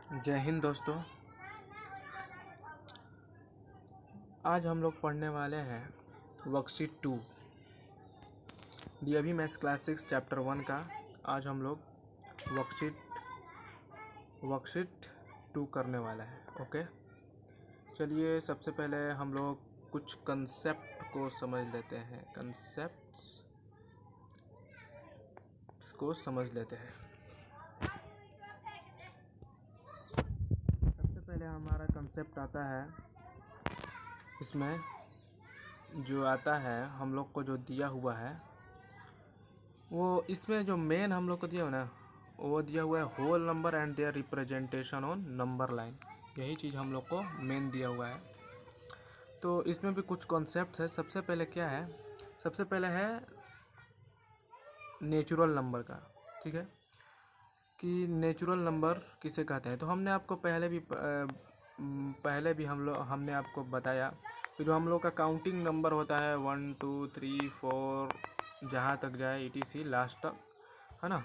जय हिंद दोस्तों। आज हम लोग पढ़ने वाले हैं worksheet 2 DAV maths class 6 chapter 1 का। आज हम लोग वर्कशीट 2 करने वाला है। ओके, चलिए सबसे पहले हम लोग कुछ कंसेप्ट को समझ लेते हैं। कंसेप्ट्स को समझ लेते हैं। सबसे पहले हमारा कंसेप्ट आता है, इसमें जो आता है हम लोग को जो दिया हुआ है वो इसमें जो मेन हम लोग को दिया हुआ ना वो दिया हुआ है whole number and their representation on number line. यही चीज़ हम लोग को मेन दिया हुआ है। तो इसमें भी कुछ कॉन्सेप्ट है। सबसे पहले क्या है, सबसे पहले है नेचुरल नंबर का। ठीक है, कि नेचुरल नंबर किसे कहते हैं। तो हमने आपको पहले भी हमने आपको बताया कि जो हम लोग का काउंटिंग नंबर होता है 1 2 3 4 जहाँ तक जाए ETC लास्ट तक, है ना,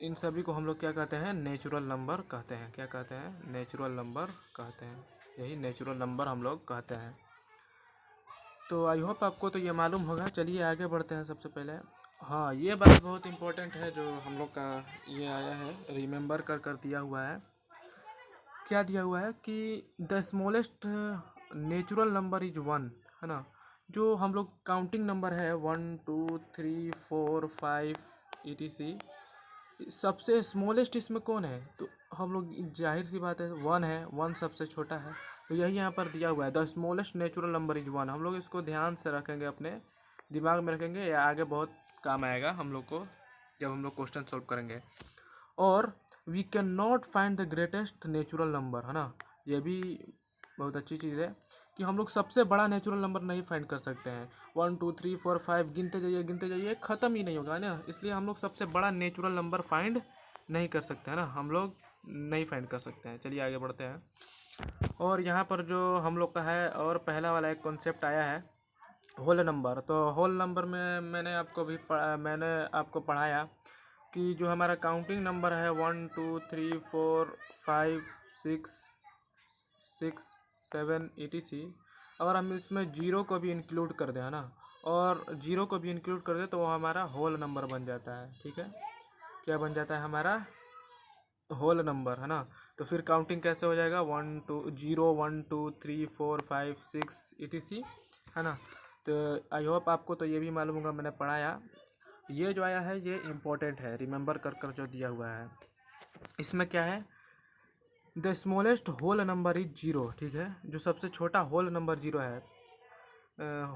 इन सभी को हम लोग क्या कहते हैं, नेचुरल नंबर कहते हैं। क्या कहते हैं, नेचुरल नंबर कहते हैं। यही नेचुरल नंबर हम लोग कहते हैं। तो आई होप आपको तो ये मालूम होगा। चलिए आगे बढ़ते हैं। सबसे पहले हाँ, ये बात बहुत इम्पोर्टेंट है जो हम लोग का ये आया है, रिमेंबर कर दिया हुआ है। क्या दिया हुआ है कि the smallest natural number is 1, है ना। जो हम लोग काउंटिंग नंबर है 1 2 3 4 5 ETC, सबसे स्मॉलेस्ट इसमें कौन है, तो हम लोग जाहिर सी बात है 1 है। 1 सबसे छोटा है, तो यही यहाँ पर दिया हुआ है the smallest natural number is 1। हम लोग इसको ध्यान से रखेंगे, अपने दिमाग में रखेंगे, या आगे बहुत काम आएगा हम लोग को जब हम लोग क्वेश्चन सॉल्व करेंगे। और we can not find the greatest natural number, है ना। ये भी बहुत अच्छी चीज़ है कि हम लोग सबसे बड़ा नेचुरल नंबर नहीं फाइंड कर सकते हैं। 1 2 3 4 5 गिनते जाइए, ख़त्म ही नहीं होगा, है ना। इसलिए हम लोग सबसे बड़ा नेचुरल नंबर फाइंड नहीं कर सकते, है ना। हम लोग नहीं फाइंड कर सकते हैं। चलिए आगे बढ़ते हैं। और यहाँ पर जो हम लोग का है, और पहला वाला एक कॉन्सेप्ट आया है होल नंबर। तो होल नंबर में मैंने आपको पढ़ाया कि जो हमारा काउंटिंग नंबर है 1 2 3 4 5 6 7 ETC, अगर हम इसमें जीरो को भी इंक्लूड कर दें, है ना, और जीरो को भी इंक्लूड कर दें तो वो हमारा होल नंबर बन जाता है। ठीक है, क्या बन जाता है, हमारा होल नंबर, है ना। तो फिर काउंटिंग कैसे हो जाएगा, 1 2 0 1 2 3 4 5 6 ETC, है ना। तो आई होप आपको तो ये भी मालूम होगा, मैंने पढ़ाया। ये जो आया है ये इम्पोर्टेंट है, रिमेंबर कर जो दिया हुआ है। इसमें क्या है, the smallest whole number is 0। ठीक है, जो सबसे छोटा होल नंबर 0 है।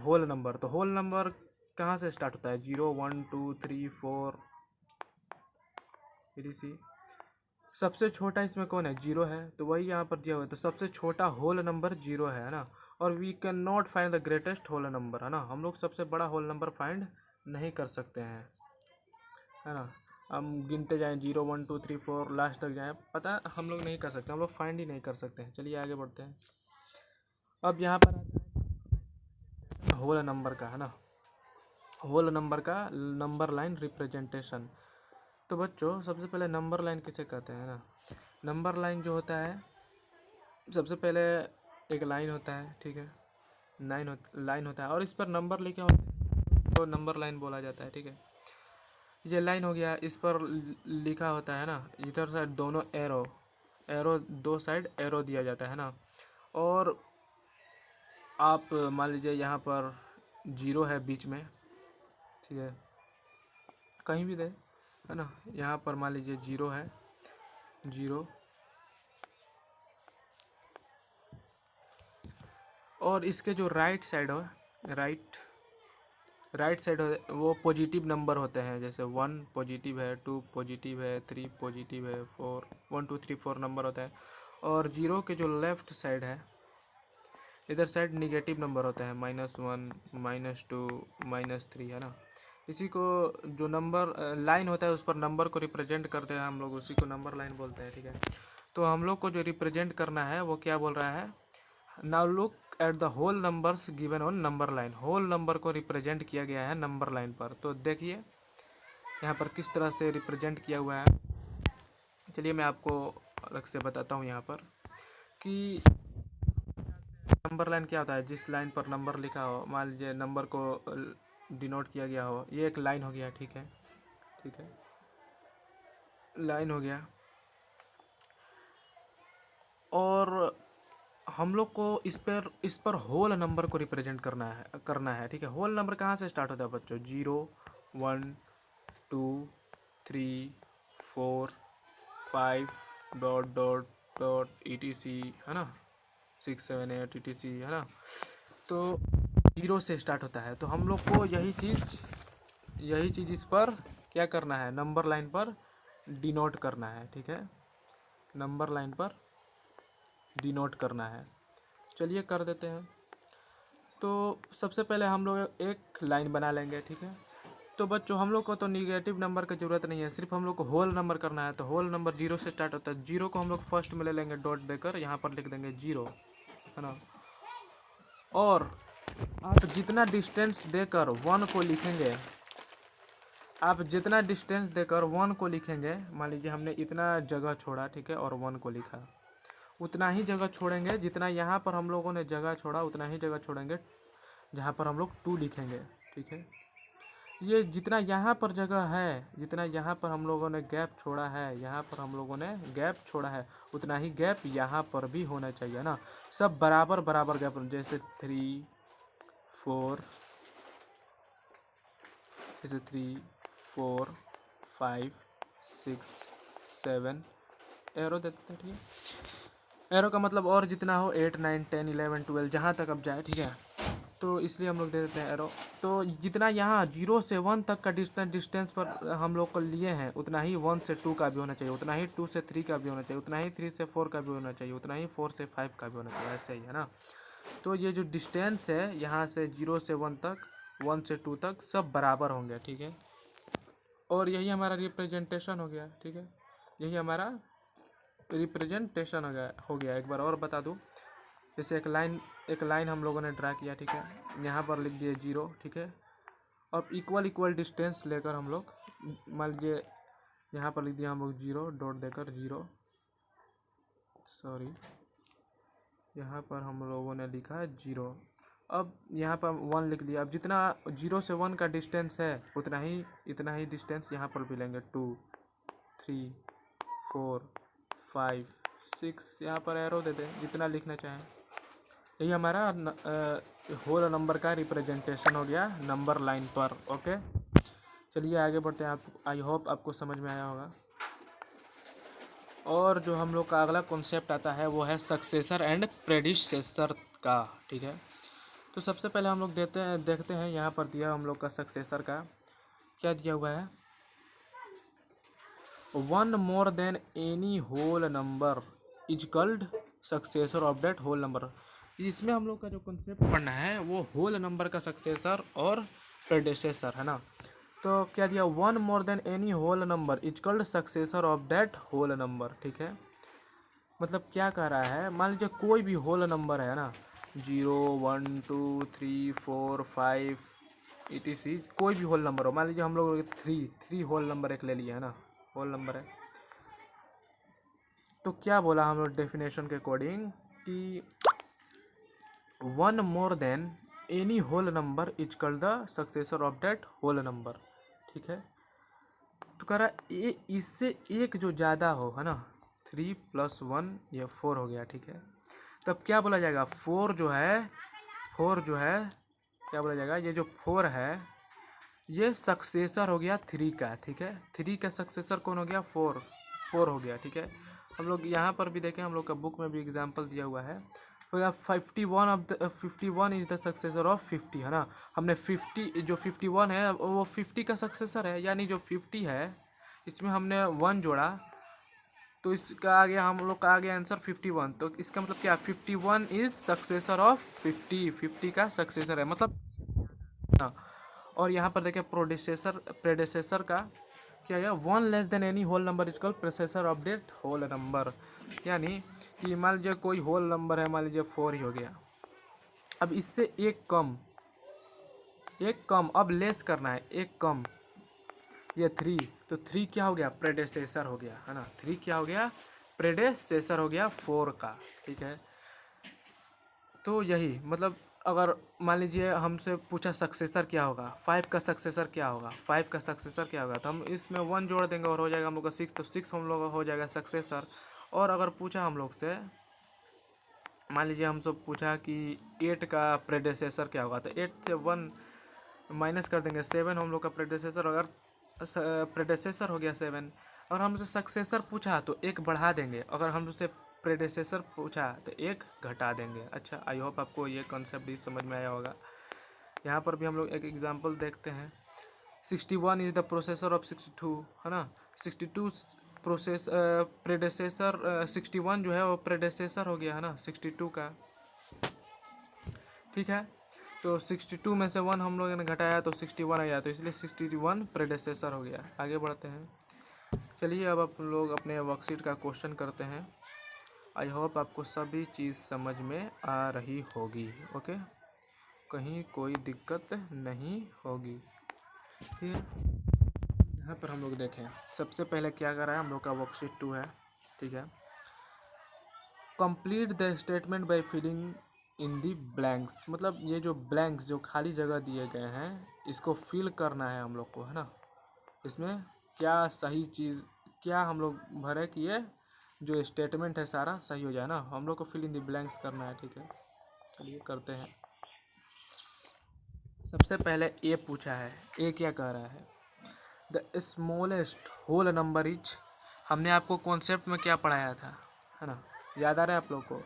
होल नंबर, तो होल नंबर कहाँ से स्टार्ट होता है, 0 1 2 3 4 ETC। सबसे छोटा इसमें कौन है, 0 है, तो वही यहाँ पर दिया हुआ है। तो सबसे छोटा होल नंबर 0 है ना। और we can not find the greatest whole number, है ना। हम लोग सबसे बड़ा होल नंबर फाइंड नहीं कर सकते हैं, है ना। हम गिनते जाएं 0 1 2 3 4 लास्ट तक जाएं, पता हम लोग नहीं कर सकते, हम लोग फाइंड ही नहीं कर सकते हैं। चलिए आगे बढ़ते हैं। अब यहाँ पर आता है होल नंबर का, है ना, होल नंबर का नंबर लाइन रिप्रेजेंटेशन। तो बच्चों सबसे पहले नंबर लाइन किसे कहते हैं ना। नंबर लाइन जो होता है, सबसे पहले एक लाइन होता है, ठीक है, लाइन होता है, और इस पर नंबर लिखे होते हैं तो नंबर लाइन बोला जाता है। ठीक है, ये लाइन हो गया, इस पर लिखा होता है ना, इधर साइड दोनों एरो दो साइड एरो दिया जाता है ना। और आप मान लीजिए यहाँ पर 0 है बीच में, ठीक है, कहीं भी दे, है ना। यहाँ पर मान लीजिए 0 है, 0, और इसके जो राइट साइड हो, राइट साइड वो पॉजिटिव नंबर होते हैं। जैसे 1 पॉजिटिव है, 2 पॉजिटिव है, 3 पॉजिटिव है, 4 1 2 3 4 नंबर होता है। और 0 के जो लेफ्ट साइड है, इधर साइड निगेटिव नंबर होता है, -1 -2 -3, है ना। इसी को जो नंबर लाइन होता है उस पर नंबर को रिप्रेजेंट करते हैं हम लोग, उसी को नंबर लाइन बोलते हैं। ठीक है, तो हम लोग को जो रिप्रेजेंट करना है वो क्या बोल रहा है, now look at the whole numbers given on number line. Whole number को रिप्रेजेंट किया गया है नंबर लाइन पर। तो देखिए यहाँ पर किस तरह से रिप्रेजेंट किया हुआ है। चलिए मैं आपको अलग से बताता हूँ यहाँ पर कि नंबर लाइन क्या होता है। जिस लाइन पर नंबर लिखा हो, मान लीजिए नंबर को डिनोट किया गया हो, ये एक लाइन हो गया, ठीक है, ठीक है, लाइन हो गया। और हम लोग को इस पर होल नंबर को रिप्रेजेंट करना है, ठीक है। होल नंबर कहाँ से स्टार्ट होता है बच्चों? 0 1 2 3 4 5 डॉट डॉट डॉट ETC, है ना, 6 7 8 ETC, है ना। तो 0 से स्टार्ट होता है। तो हम लोग को यही चीज़ इस पर क्या करना है, नंबर लाइन पर डिनोट करना है, ठीक है, नंबर लाइन पर डिनोट करना है। चलिए कर देते हैं। तो सबसे पहले हम लोग एक लाइन बना लेंगे, ठीक है। तो बच्चों हम लोग को तो निगेटिव नंबर की ज़रूरत नहीं है, सिर्फ हम लोग को होल नंबर करना है। तो होल नंबर 0 से स्टार्ट होता है। 0 को हम लोग फर्स्ट में ले लेंगे, डॉट देकर यहाँ पर लिख देंगे 0, है ना। और आप जितना डिस्टेंस देकर 1 को लिखेंगे, आप जितना डिस्टेंस देकर 1 को लिखेंगे, मान लीजिए हमने इतना जगह छोड़ा, ठीक है, और 1 को लिखा, उतना ही जगह छोड़ेंगे जितना यहाँ पर हम लोगों ने जगह छोड़ा, उतना ही जगह छोड़ेंगे जहाँ पर हम लोग 2 लिखेंगे, ठीक है। ये जितना यहाँ पर जगह है, जितना यहाँ पर हम लोगों ने गैप छोड़ा है, यहाँ पर हम लोगों ने गैप छोड़ा है, उतना ही गैप यहाँ पर भी होना चाहिए ना। सब बराबर बराबर गैप, जैसे 3 4 5 6 7 एरो दे देते हैं, ठीक है। एरो का मतलब और जितना हो, 8 9 10 11 12 जहाँ तक अब जाए, ठीक है। तो इसलिए हम लोग दे देते हैं एरो। तो जितना यहाँ 0 से 1 तक का डिस्टेंस पर हम लोग को लिए हैं, उतना ही 1 से 2 का भी होना चाहिए, उतना ही 2 से 3 का भी होना चाहिए, उतना ही 3 से 4 का भी होना चाहिए, उतना ही 4 से 5 का भी होना चाहिए, ऐसे ही, है ना। तो ये जो डिस्टेंस है यहाँ से 0 से 1 तक, 1 से 2 तक, सब बराबर होंगे, ठीक है। और यही हमारा रिप्रेजेंटेशन हो गया, ठीक है, यही हमारा रिप्रेजेंटेशन हो गया। एक बार और बता दूँ, जैसे एक लाइन हम लोगों ने ड्रा किया, ठीक है, यहाँ पर लिख दिए 0, ठीक है। और इक्वल डिस्टेंस लेकर हम लोग, मान लीजिए यहाँ पर लिख दिया हम लोग 0, डॉट देकर 0, सॉरी, यहाँ पर हम लोगों ने लिखा है 0। अब यहाँ पर 1 लिख दिया। अब जितना 0 से 1 का डिस्टेंस है, इतना ही डिस्टेंस यहाँ पर भी लेंगे, 2 3 4 5 6, यहाँ पर एरो दे दें जितना लिखना चाहें। यही हमारा होल नंबर का रिप्रेजेंटेशन हो गया नंबर लाइन पर। ओके, चलिए आगे बढ़ते हैं। आप, आई होप आपको समझ में आया होगा। और जो हम लोग का अगला कॉन्सेप्ट आता है वो है सक्सेसर एंड प्रेडिसेसर का, ठीक है। तो सबसे पहले हम लोग देखते हैं यहाँ पर दिया हम लोग का सक्सेसर का क्या दिया हुआ है। 1 more than any whole number is called successor of that whole number. इसमें हम लोग का जो कॉन्सेप्ट पढ़ना है वो होल नंबर का सक्सेसर और प्रेडिसेसर, है ना। तो क्या दिया, 1 more than any whole number is called successor of that whole number, ठीक है। मतलब क्या कह रहा है, मान लीजिए कोई भी होल नंबर है ना, 0 1 2 3 4 5 ETC, कोई भी होल नंबर हो। मान लीजिए हम लोग 3 होल नंबर एक ले लिए, है ना, होल नंबर है। तो क्या बोला हम लोग डेफिनेशन के अकॉर्डिंग कि 1 more than any whole number is called the successor of that whole number, ठीक है। तो कह रहा है इससे एक जो ज़्यादा हो, है ना, 3 + 1 ये 4 हो गया, ठीक है। तब क्या बोला जाएगा, 4 जो है क्या बोला जाएगा, ये जो 4 है ये सक्सेसर हो गया 3 का, ठीक है। 3 का सक्सेसर कौन हो गया, 4 हो गया, ठीक है। हम लोग यहाँ पर भी देखें, हम लोग का बुक में भी एग्जाम्पल दिया हुआ है। तो 51 इज द सक्सेसर ऑफ 50, है ना। हमने 50 जो 51 है वो 50 का सक्सेसर है, यानी जो 50 है इसमें हमने 1 जोड़ा, तो इसका आ गया, हम लोग का आ गया आंसर 51। तो इसका मतलब क्या, 51 इज सक्सेसर ऑफ 50 का सक्सेसर है, मतलब हाँ। और यहाँ पर देखिए प्रेडेसेसर का क्या है, 1 less than any whole number is called predecessor of that whole number. यानी कि मान लीजिए कोई होल नंबर है, मान लीजिए 4 ही हो गया, अब इससे एक कम अब लेस करना है, एक कम, ये 3, तो 3 क्या हो गया, प्रेडेसेसर हो गया, है ना। 3 क्या हो गया, प्रेडेसेसर हो गया 4 का, ठीक है। तो यही मतलब अगर मान लीजिए हमसे पूछा सक्सेसर क्या होगा, 5 का सक्सेसर क्या होगा, 5 का सक्सेसर क्या होगा, तो हम इसमें 1 जोड़ देंगे और हो जाएगा हम लोग का 6, तो 6 हम लोग का हो जाएगा सक्सेसर। और अगर पूछा हम लोग से, मान लीजिए हमसे पूछा कि 8 का प्रेडेसेसर क्या होगा, तो 8 से 1 माइनस कर देंगे, 7 हम लोग का प्रेडेसेसर, अगर प्रेडेसेसर हो गया 7। और हमसे सक्सेसर पूछा तो एक बढ़ा देंगे, अगर हमसे प्रेडेसेसर पूछा तो एक घटा देंगे। अच्छा, आई होप आपको ये कॉन्सेप्ट भी समझ में आया होगा। यहाँ पर भी हम लोग एक एग्जांपल देखते हैं। 61 इज़ द प्रोसेसर ऑफ 62, है ना। 62 प्रोसेस प्रेडेसेसर, 61 जो है वो प्रेडेसेसर हो गया, है ना, 62 का, ठीक है। तो 62 में से 1 हम लोगों ने घटाया तो 61 आ गया, तो इसलिए 61 प्रेडेसेसर हो गया। आगे बढ़ते हैं। चलिए अब आप लोग अपने वर्कशीट का क्वेश्चन करते हैं। आई होप आपको सभी चीज़ समझ में आ रही होगी, ओके, कहीं कोई दिक्कत नहीं होगी, ठीक है। यहाँ पर हम लोग देखें, सबसे पहले क्या कर रहा है हम लोग का वर्कशीट 2 है, ठीक है। Complete the statement by filling in the blanks, मतलब ये जो ब्लैंक्स जो खाली जगह दिए गए हैं इसको फिल करना है हम लोग को, है ना। इसमें क्या सही चीज़ क्या हम लोग भरे कि ये जो स्टेटमेंट है सारा सही हो जाए ना, हम लोग को फिल इन दी ब्लैंक्स करना है, ठीक है। चलिए करते हैं। सबसे पहले ए पूछा है, ए क्या कह रहा है, the smallest whole number is, हमने आपको कॉन्सेप्ट में क्या पढ़ाया था, है ना, याद आ रहा है आप लोग को।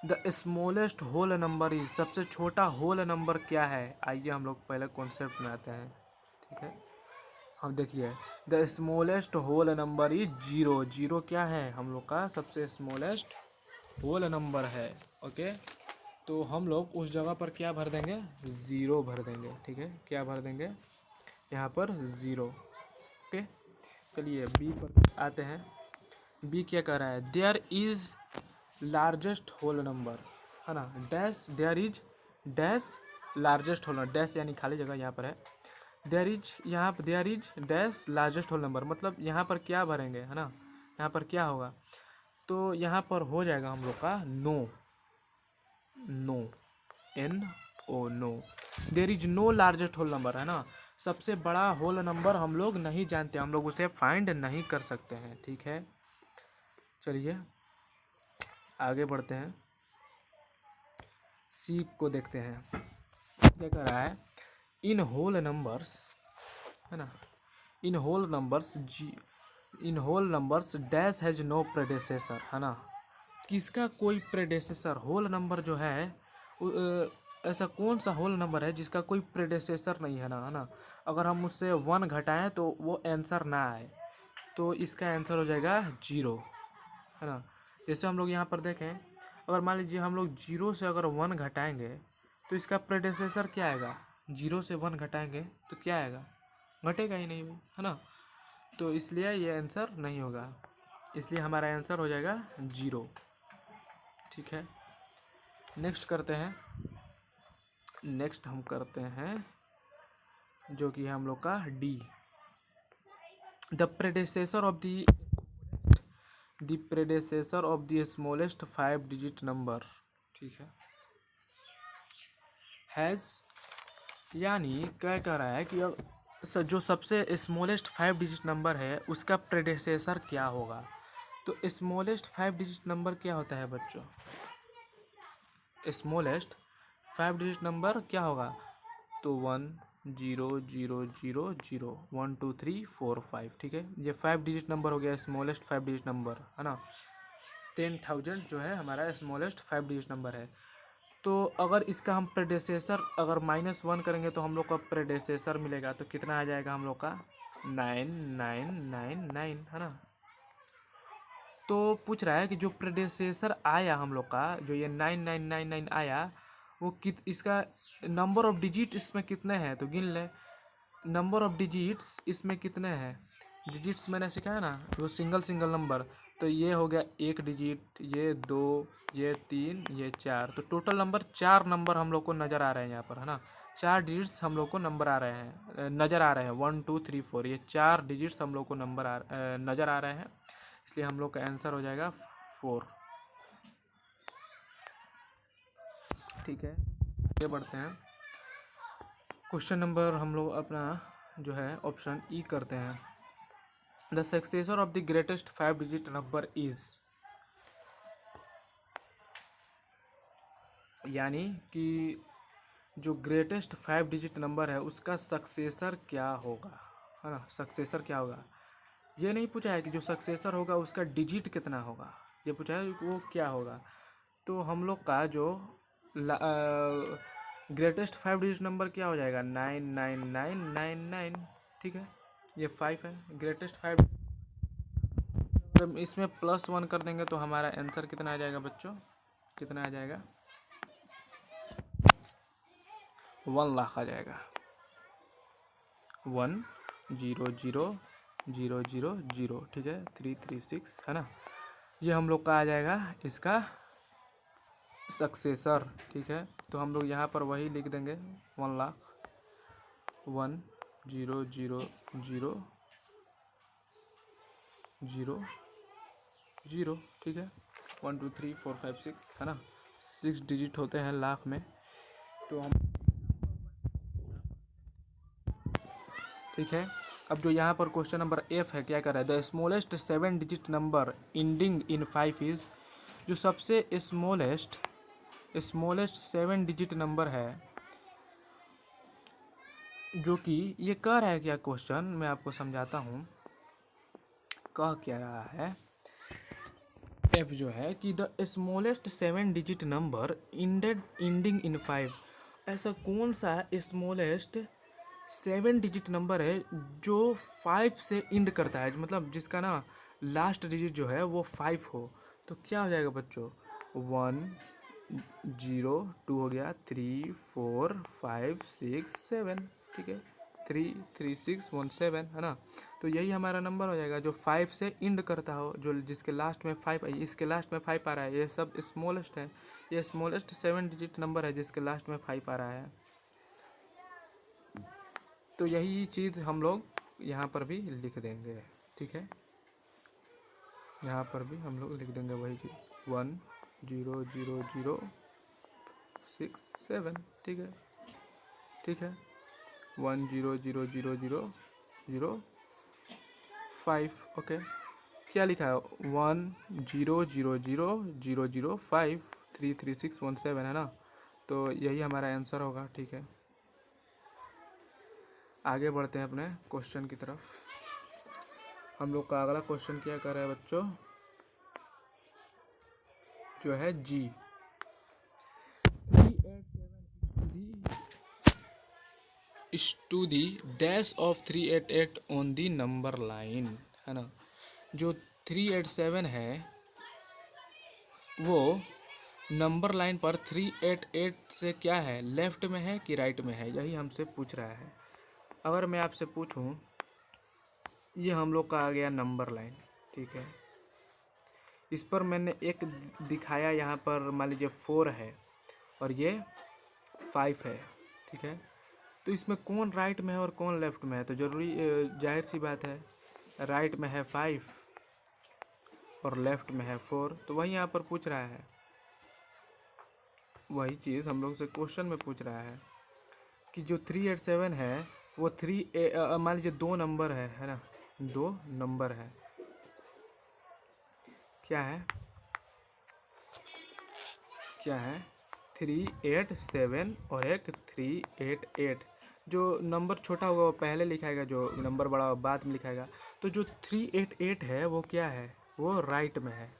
The smallest whole number is, सबसे छोटा होल नंबर क्या है। आइए हम लोग पहले कॉन्सेप्ट में आते हैं, ठीक है। हम देखिए, the smallest whole number is 0, 0 क्या है हम लोग का सबसे स्मॉलेस्ट होल नंबर है, ओके। तो हम लोग उस जगह पर क्या भर देंगे, 0 भर देंगे, ठीक है। क्या भर देंगे यहाँ पर 0, ओके। चलिए बी पर आते हैं। बी क्या कह रहा है, there is largest whole number, है ना, dash there is dash largest whole number, dash यानी खाली जगह यहाँ पर है। देयर इज, यहाँ पर there is dash largest whole number, मतलब यहाँ पर क्या भरेंगे, है ना, यहाँ पर क्या होगा, तो यहाँ पर हो जाएगा हम लोग का no, no, N O, no. There is no largest whole number, है ना, सबसे बड़ा होल नंबर हम लोग नहीं जानते, हम लोग उसे फाइंड नहीं कर सकते हैं, ठीक है। चलिए आगे बढ़ते हैं, सी को देखते हैं। क्या कह रहा है, इन होल नंबर्स, है ना, in whole numbers in whole numbers dash has no predecessor, है ना, किसका कोई प्रेडेसेसर, होल नंबर जो है ऐसा कौन सा होल नंबर है जिसका कोई प्रेडेसेसर नहीं है ना, है ना। अगर हम उससे 1 घटाएं तो वो आंसर ना आए, तो इसका आंसर हो जाएगा 0, है ना। जैसे हम लोग यहाँ पर देखें, अगर मान लीजिए हम लोग 0 से अगर 1 घटाएंगे तो इसका प्रेडेसेसर क्या आएगा, 0 से 1 घटाएंगे तो क्या आएगा, घटेगा ही नहीं, है ना। तो इसलिए ये आंसर नहीं होगा, इसलिए हमारा आंसर हो जाएगा 0, ठीक है। नेक्स्ट करते हैं, नेक्स्ट हम करते हैं जो कि हम लोग का D, the प्रेडेसेसर of the smallest 5 digit number, ठीक है, हैज़, यानी क्या कह रहा है कि जो सबसे स्मॉलेस्ट 5 डिजिट नंबर है उसका प्रेडेसेसर क्या होगा। तो स्मॉलेस्ट 5 डिजिट नंबर क्या होता है बच्चों, स्मॉलेस्ट 5 डिजिट नंबर क्या होगा, तो 1 0 0 0 0 1 2 3 4 5, ठीक है। ये 5 डिजिट नंबर हो गया, स्मॉलेस्ट 5 डिजिट नंबर, है ना। 10,000 जो है हमारा स्मॉलेस्ट 5 डिजिट नंबर है। तो अगर इसका हम प्रेडेसेसर अगर -1 करेंगे तो हम लोग का प्रेडेसेसर मिलेगा, तो कितना आ जाएगा हम लोग का 9999, है ना। तो पूछ रहा है कि जो प्रेडेसेसर आया हम लोग का, जो ये 9999 आया, वो इसका नंबर ऑफ डिजिट इसमें कितने हैं, तो गिन ले। नंबर ऑफ डिजिट्स इसमें कितने हैं, डिजिट्स मैंने सिखाया ना, वो सिंगल सिंगल नंबर, तो ये हो गया 1 डिजिट, ये 2, ये 3, ये 4, तो टोटल नंबर 4 नंबर हम लोग को नज़र आ रहे हैं यहाँ पर, है ना। 4 डिजिट्स हम लोग को नंबर आ रहे हैं, नज़र आ रहे हैं, 1 2 3 4, ये 4 डिजिट्स हम लोग को नंबर नज़र आ रहे हैं। इसलिए हम लोग का आंसर हो जाएगा 4। ठीक है, आगे बढ़ते हैं। क्वेश्चन नंबर हम लोग अपना जो है ऑप्शन ई करते हैं। The successor of the greatest 5 digit number is, यानी कि जो ग्रेटेस्ट 5 डिजिट नंबर है उसका सक्सेसर क्या होगा, है ना। सक्सेसर क्या होगा, ये नहीं पूछा है कि जो सक्सेसर होगा उसका डिजिट कितना होगा, ये पूछा है कि वो क्या होगा। तो हम लोग का जो ग्रेटेस्ट 5 डिजिट नंबर क्या हो जाएगा, 99999। ठीक है, ये 5 है ग्रेटेस्ट 5। जब इसमें +1 कर देंगे तो हमारा आंसर कितना आ जाएगा बच्चों, कितना आ जाएगा, 1 लाख आ जाएगा। 1000000, ठीक है, 336 है ना। ये हम लोग का आ जाएगा इसका सक्सेसर। ठीक है, तो हम लोग यहाँ पर वही लिख देंगे 1 लाख 1000000। ठीक है, 1 2 3 4 5 6 है ना, 6 डिजिट होते हैं लाख में। तो हम ठीक है, अब जो यहाँ पर क्वेश्चन नंबर एफ है क्या कर रहा है, the smallest 7 digit number ending in 5 is, जो सबसे स्मॉलेस्ट 7 डिजिट नंबर है, जो कि ये कह रहा है क्या क्वेश्चन, मैं आपको समझाता हूँ कह क्या रहा है। एफ जो है कि the smallest 7 digit number ending in 5, ऐसा कौन सा स्मॉलेस्ट 7 डिजिट नंबर है जो 5 से इंड करता है, मतलब जिसका ना लास्ट डिजिट जो है वो 5 हो। तो क्या हो जाएगा बच्चों, 1 0 2 हो गया, 3 4 5 6 7, ठीक है, 3 3 6 1 7 है ना। तो यही हमारा नंबर हो जाएगा जो 5 से इंड करता हो, जो जिसके लास्ट में 5, इसके लास्ट में 5 आ रहा है, ये सब स्मॉलेस्ट है। ये स्मॉलेस्ट 7 डिजिट नंबर है जिसके लास्ट में 5 आ रहा है। तो यही चीज़ हम लोग यहाँ पर भी लिख देंगे। ठीक है, यहाँ पर भी हम लोग लिख देंगे वही चीज़ 1000067। ठीक है, ठीक है, 100000005। ओके, क्या लिखा है, 1000005 33617 है ना। तो यही हमारा आंसर होगा। ठीक है, आगे बढ़ते हैं अपने क्वेश्चन की तरफ। हम लोग का अगला क्वेश्चन क्या कर रहा है बच्चों, जो है जी, 387 dash of 388 on the number line, है ना। जो 387 है वो नंबर लाइन पर 388 से क्या है, लेफ्ट में है कि राइट में है, यही हमसे पूछ रहा है। अगर मैं आपसे पूछूं, ये हम लोग का आ गया नंबर लाइन। ठीक है, इस पर मैंने एक दिखाया, यहाँ पर मान लीजिए 4 है और ये 5 है। ठीक है, तो इसमें कौन राइट में है और कौन लेफ्ट में है, तो ज़रूरी जाहिर सी बात है राइट में है 5 और लेफ्ट में है 4। तो वही यहाँ पर पूछ रहा है, वही चीज़ हम लोग से क्वेश्चन में पूछ रहा है कि जो 387 है वो मान लीजिए 2 नंबर है ना, 2 नंबर है, क्या है, क्या है, 387 और एक 388। जो नंबर छोटा होगा वो पहले लिखाएगा, जो नंबर बड़ा होगा बाद में लिखाएगा। तो जो 388 है वो क्या है, वो राइट में है,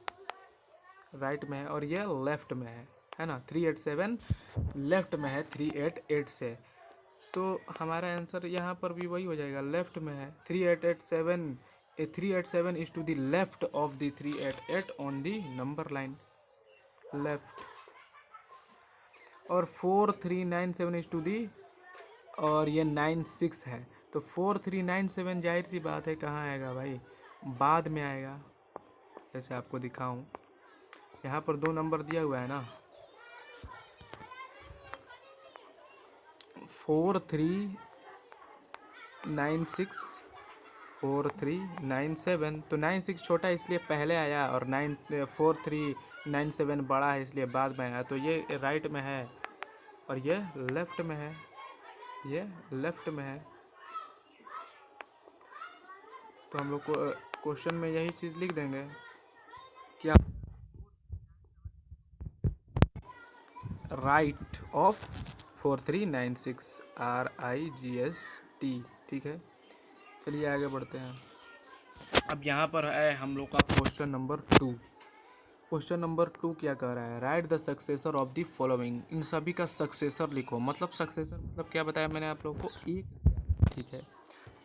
राइट में है, और ये लेफ्ट में है ना। 387 लेफ्ट में है 388 से, तो हमारा आंसर यहाँ पर भी वही हो जाएगा, लेफ्ट में है। 387 is to the left of the 388 on the number line, left. और 4397 इज टू दी, और ये 96 है, तो 4397 जाहिर सी बात है कहाँ आएगा भाई, बाद में आएगा। जैसे आपको दिखाऊं, यहाँ पर 2 नंबर दिया हुआ है ना, 4396 4397, तो 96 छोटा है इसलिए पहले आया, और 4397 बड़ा है इसलिए बाद में आया। तो ये राइट में है और ये लेफ्ट में है, ये लेफ्ट में है। तो हम लोग को क्वेश्चन में यही चीज़ लिख देंगे क्या, राइट ऑफ 4396 RIGST। ठीक है, चलिए आगे बढ़ते हैं। अब यहाँ पर है हम लोग का क्वेश्चन नंबर 2। क्वेश्चन नंबर 2 क्या कह रहा है, write the successor of the following. इन सभी का सक्सेसर लिखो। मतलब सक्सेसर मतलब क्या बताया मैंने आप लोगों को, एक। ठीक है,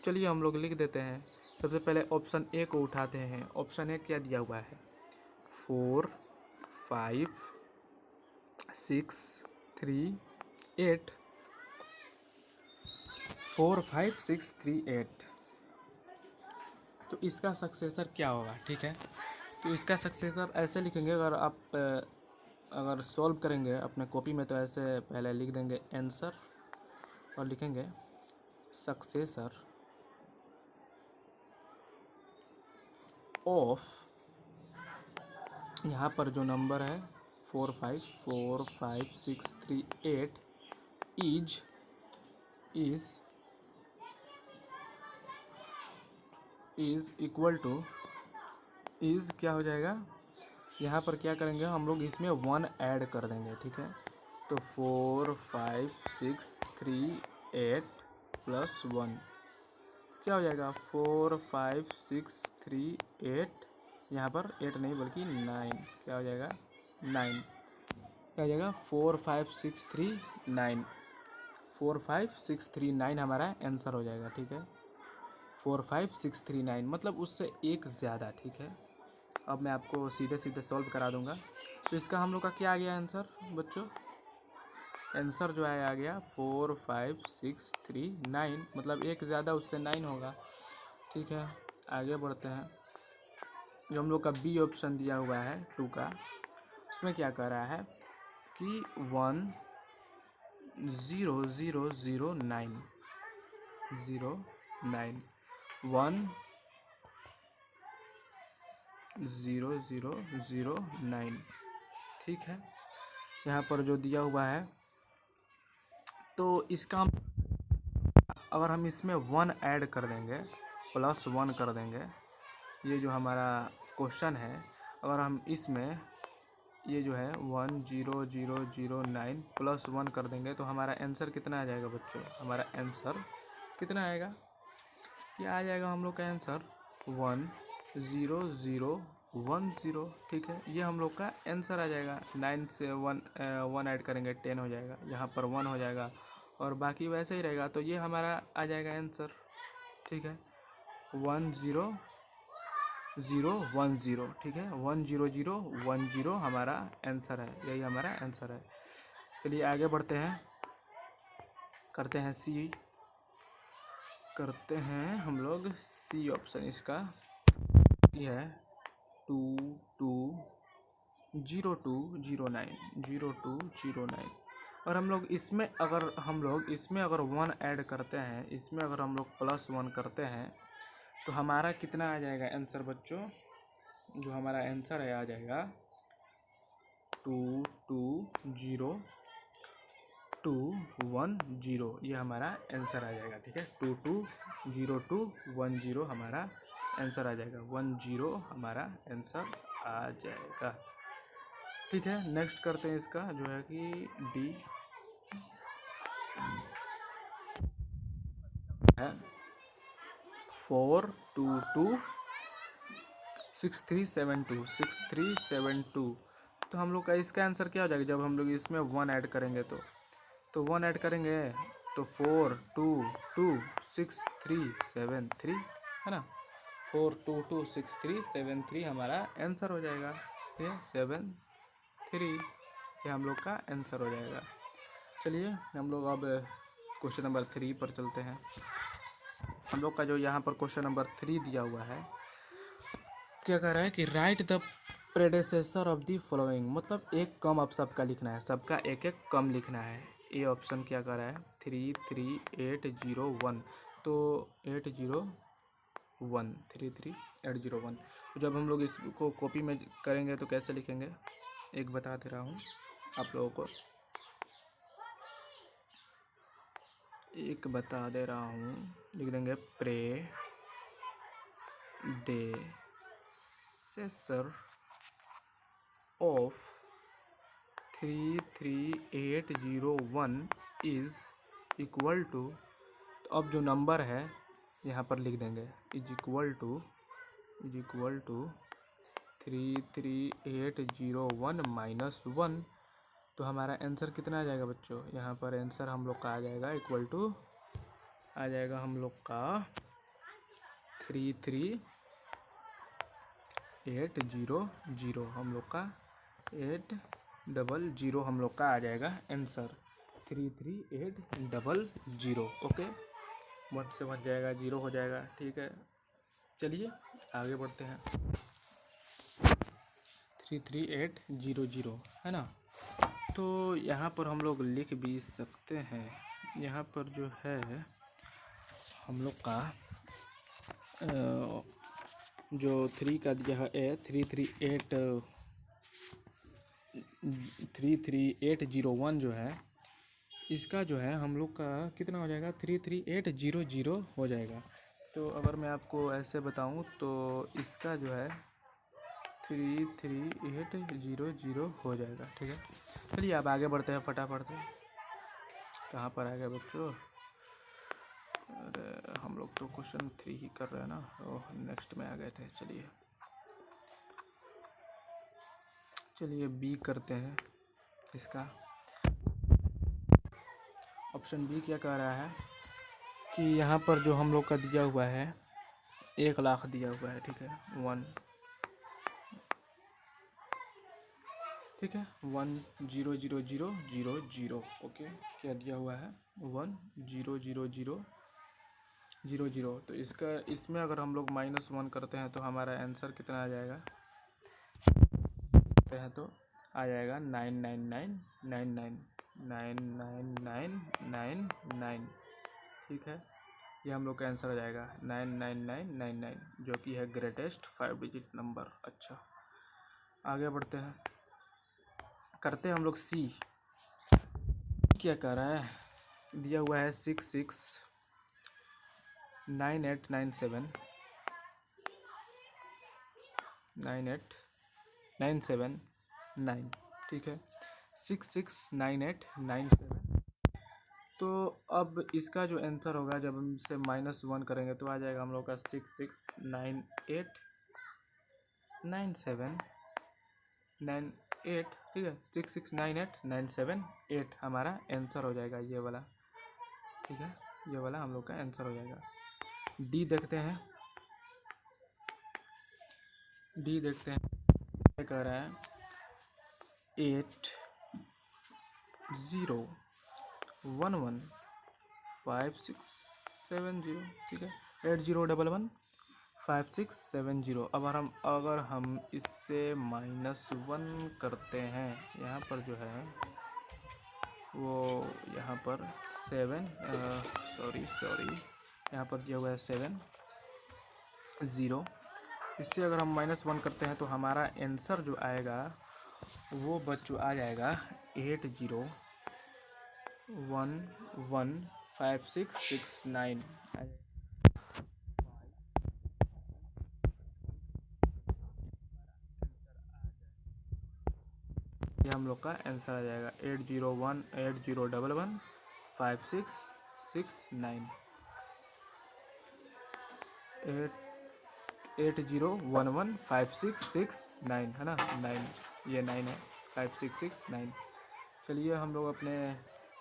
चलिए हम लोग लिख देते हैं। सबसे पहले ऑप्शन ए को उठाते हैं। ऑप्शन ए क्या दिया हुआ है, 4 5 6 3 8। 4 5 6 3 8। तो इसका सक्सेसर क्या होगा, ठीक है। तो इसका सक्सेसर ऐसे लिखेंगे, अगर आप अगर सॉल्व करेंगे अपने कॉपी में तो ऐसे पहले लिख देंगे आंसर और लिखेंगे सक्सेसर ऑफ, यहाँ पर जो नंबर है 4 5 4 5 6 3 8 इज इक्वल टू, इज़ क्या हो जाएगा, यहाँ पर क्या करेंगे हम लोग, इसमें 1 ऐड कर देंगे। ठीक है, तो 4 5 6 3 8 प्लस 1 क्या हो जाएगा, 4 5 6 3 8, यहाँ पर 8 नहीं बल्कि 9, क्या हो जाएगा 9, क्या हो जाएगा 4 5 6 3 9, 4 5 6 3 9 हमारा आंसर हो जाएगा। ठीक है, 4 5 6 3 9 मतलब उससे एक ज़्यादा। ठीक है, अब मैं आपको सीधे सीधे सॉल्व करा दूंगा। तो इसका हम लोग का क्या आ गया आंसर बच्चों, आंसर जो है आ गया 4 5 6 3 9, मतलब एक ज़्यादा उससे 9 होगा। ठीक है, आगे बढ़ते हैं। जो हम लोग का बी ऑप्शन दिया हुआ है 2 का, उसमें क्या कह रहा है कि 1 0 0 0 9 0 9 1 0 0 0 9। ठीक है, यहाँ पर जो दिया हुआ है, तो इसका अगर हम इसमें 1 ऐड कर देंगे, प्लस 1 कर देंगे, ये जो हमारा क्वेश्चन है, अगर हम इसमें ये जो है 1 0 0 0 9 प्लस 1 कर देंगे तो हमारा आंसर कितना आ जाएगा बच्चों, हमारा आंसर कितना आएगा, ये आ जाएगा हम लोग का आंसर 1 0 0 1 0। ठीक है, ये हम लोग का आंसर आ जाएगा। 9 से 1 ऐड करेंगे 10 हो जाएगा, यहाँ पर 1 हो जाएगा और बाकी वैसे ही रहेगा, तो ये हमारा आ जाएगा आंसर। ठीक है, 1 0 0 1 0। ठीक है, 1 0 0 1 0 हमारा आंसर है, यही हमारा आंसर है। चलिए आगे बढ़ते हैं, करते हैं सी, करते हैं हम लोग सी ऑप्शन। इसका ये है 2 2 0 2 0 9 0 2 0 9। और हम लोग इसमें अगर 1 ऐड करते हैं, इसमें अगर हम लोग प्लस 1 करते हैं तो हमारा कितना आ जाएगा आंसर बच्चों, जो हमारा आंसर है आ जाएगा 2 2 0 2 1 0, ये हमारा आंसर आ जाएगा। ठीक है, 2 2 0 2 1 0 हमारा आंसर आ जाएगा, 1 0 हमारा आंसर आ जाएगा। ठीक है, नेक्स्ट करते हैं इसका जो है कि डी है 4 2 2 6 3 7 2 6 3 7 2। तो हम लोग का इसका आंसर क्या हो जाएगा, जब हम लोग इसमें 1 ऐड करेंगे तो 1 ऐड करेंगे तो 4 2 2 6 3 7 3 है ना, 4 2 2 6 3 7 3 हमारा आंसर हो जाएगा। ये 7 3 ये हम लोग का आंसर हो जाएगा। चलिए हम लोग अब क्वेश्चन नंबर 3 पर चलते हैं। हम लोग का जो यहाँ पर क्वेश्चन नंबर 3 दिया हुआ है, क्या कह रहा है कि right the प्रेडेसेसर of the following, मतलब एक कम अब सबका लिखना है, सबका एक एक कम लिखना है। ये ऑप्शन क्या कर रहा है 3 3 8 0 1, तो 8 0 1 33801। तो जब हम लोग इसको कॉपी में करेंगे तो कैसे लिखेंगे, एक बता दे रहा हूँ आप लोगों को, एक बता दे रहा हूँ, लिख देंगे predecessor of 33801 is equal to, तो अब जो नंबर है यहाँ पर लिख देंगे इज इक्वल टू 33801 माइनस 1। तो हमारा आंसर कितना आ जाएगा बच्चों, यहाँ पर आंसर हम लोग का आ जाएगा इक्वल टू, आ जाएगा हम लोग का 33800, हम लोग का 800 हम लोग का आ जाएगा आंसर 33800। ओके, 1 से 1 जाएगा, 0 हो जाएगा। ठीक है, चलिए आगे बढ़ते हैं। 33800 है ना, तो यहाँ पर हम लोग लिख भी सकते हैं, यहाँ पर जो है हम लोग का जो 3 का दिया है 33801 जो है, इसका जो है हम लोग का कितना हो जाएगा, 33800 हो जाएगा। तो अगर मैं आपको ऐसे बताऊं तो इसका जो है 33800 हो जाएगा। ठीक है, चलिए अब आगे बढ़ते हैं फटाफट से। कहाँ पर आ गए बच्चों, अरे हम लोग तो क्वेश्चन 3 ही कर रहे हैं ना, ओह नेक्स्ट में आ गए थे। चलिए बी करते हैं इसका। ऑप्शन बी क्या कह रहा है कि यहाँ पर जो हम लोग का दिया हुआ है 1 लाख दिया हुआ है। ठीक है, 1, ठीक है 100000। ओके, क्या दिया हुआ है 100000। तो इसमें अगर हम लोग -1 करते हैं तो हमारा आंसर कितना आ जाएगा, तो आ जाएगा 99999। ठीक है, ये हम लोग का आंसर आ जाएगा 99999, जो कि है ग्रेटेस्ट 5 डिजिट नंबर। अच्छा, आगे बढ़ते हैं, करते हैं हम लोग सी। क्या कह रहा है, दिया हुआ है 669897 ठीक है, 669897। तो अब इसका जो आंसर होगा जब हम से -1 करेंगे तो आ जाएगा हम लोग का 66989798। ठीक है, 669897 हमारा आंसर हो जाएगा ये वाला। ठीक है, ये वाला हम लोग का आंसर हो जाएगा। डी देखते हैं, क्या कह रहा है 80115670। ठीक है, 80115670। अगर हम इससे -1 करते हैं, यहाँ पर जो है वो यहाँ पर 7 सॉरी यहाँ पर दिया हुआ है 70। इससे अगर हम -1 करते हैं तो हमारा आंसर जो आएगा वो बच्चों आ जाएगा 80115669। ये हम लोग का आंसर आ जाएगा 80115669। 80115669 है ना, 9, ये 9 है, 5669। चलिए हम लोग अपने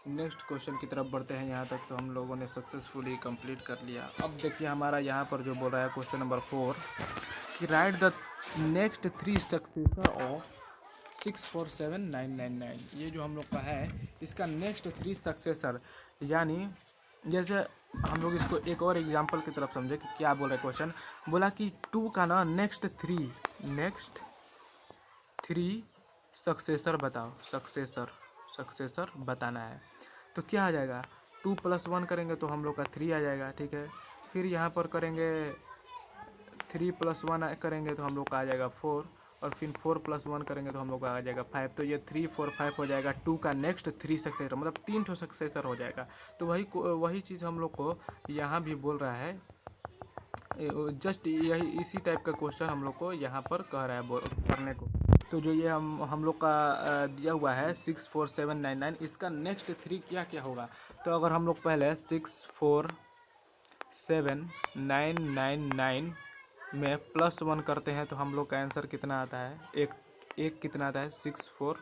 नेक्स्ट क्वेश्चन की तरफ बढ़ते हैं। यहाँ तक तो हम लोगों ने सक्सेसफुली कंप्लीट कर लिया। अब देखिए हमारा यहाँ पर जो बोल रहा है क्वेश्चन नंबर 4 कि right the next 3 successor of 647999। ये जो हम लोग का है इसका नेक्स्ट 3 सक्सेसर, यानी जैसे हम लोग इसको एक और एग्जांपल की तरफ समझे कि क्या बोल रहा है क्वेश्चन। बोला कि 2 का ना नेक्स्ट थ्री सक्सेसर बताओ, सक्सेसर बताना है। तो क्या आ जाएगा, 2 + 1 करेंगे तो हम लोग का 3 आ जाएगा। ठीक है, फिर यहाँ पर करेंगे 3+1 करेंगे तो हम लोग का आ जाएगा 4, और फिर 4+1 करेंगे तो हम लोग का आ जाएगा 5। तो ये 3 4 5 हो जाएगा 2 का नेक्स्ट 3 सक्सेसर, मतलब 3 ठो सक्सेसर हो जाएगा। तो वही चीज़ हम लोग को यहाँ भी बोल रहा है, जस्ट यही इसी टाइप का क्वेश्चन हम लोग को यहाँ पर कह रहा है करने को। तो जो ये हम लोग का दिया हुआ है 6 4 7 9 9, इसका नेक्स्ट 3 क्या क्या होगा। तो अगर हम लोग पहले 6 4 7 9 9 9 में +1 करते हैं तो हम लोग का आंसर कितना आता है, एक कितना आता है 6 4